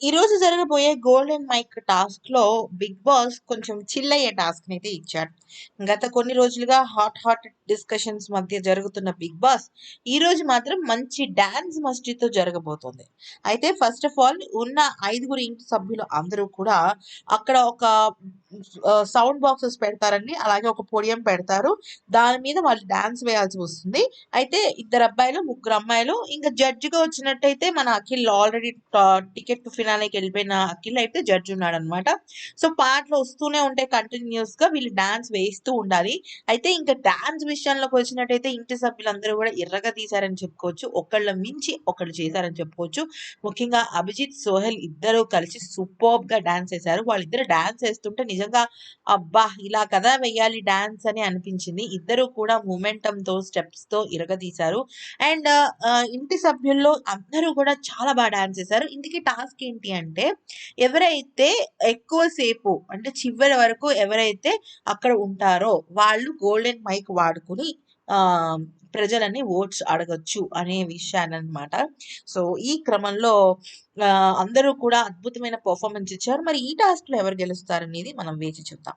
ఈ రోజు జరగబోయే గోల్డెన్ మైక్ టాస్క్ లో బిగ్ బాస్ కొంచెం చిల్ అయ్యే టాస్క్ అయితే ఇచ్చాడు. గత కొన్ని రోజులుగా హాట్ డిస్కషన్స్ మధ్య జరుగుతున్న బిగ్ బాస్ ఈ రోజు మాత్రం మంచి డాన్స్ మస్టీతో జరగబోతోంది. అయితే ఫస్ట్ ఆఫ్ ఆల్ ఉన్న ఐదుగురు ఇంటి సభ్యులు అందరూ కూడా అక్కడ ఒక సౌండ్ బాక్సెస్ పెడతారండి. అలాగే ఒక పొడియం పెడతారు. దాని మీద వాళ్ళు డాన్స్ వేయాల్సి వస్తుంది. అయితే ఇద్దరు అబ్బాయిలు ముగ్గురు అమ్మాయిలు ఇంకా జడ్జిగా వచ్చినట్టయితే మన అఖిల్ ఆల్రెడీ టికెట్ టు ఫినాలేకి వెళ్ళిపోయిన అఖిల్ అయితే జడ్జి ఉన్నాడు అనమాట. సో పాటలు వస్తూనే ఉంటాయి కంటిన్యూస్ గా, వీళ్ళు డాన్స్ వేస్తూ ఉండాలి. అయితే ఇంకా డాన్స్ విషయంలోకి వచ్చినట్టయితే ఇంటి సభ్యులందరూ కూడా ఎర్రగా తీశారని చెప్పుకోవచ్చు. ఒకళ్ళ మించి ఒకళ్ళు చేశారని చెప్పుకోవచ్చు. ముఖ్యంగా అభిజిత్ సోహెల్ ఇద్దరు కలిసి సూపర్బ్ గా డాన్స్ వేశారు. వాళ్ళిద్దరు డాన్స్ వేస్తుంటే నిజంగా అబ్బా ఇలా కదా వెయ్యాలి డాన్స్ అని అనిపించింది. ఇద్దరు కూడా మొమెంటమ్ తో స్టెప్స్ తో ఇరగదీశారు. అండ్ ఇంటి సభ్యుల్లో అందరూ కూడా చాలా బాగా డాన్స్ చేశారు. ఇందుకే టాస్క్ ఏంటి అంటే ఎవరైతే ఎక్కువ సేపు అంటే చివరి వరకు ఎవరైతే అక్కడ ఉంటారో వాళ్ళు గోల్డెన్ మైక్ వాడుకుని ఆ ప్రజలని ఓట్స్ అడగొచ్చు అనే విషయాన్ని అనమాట. సో ఈ క్రమంలో అందరూ కూడా అద్భుతమైన పర్ఫార్మెన్స్ ఇచ్చారు. మరి ఈ టాస్క్ లో ఎవరు గెలుస్తారనేది మనం వేచి చూద్దాం.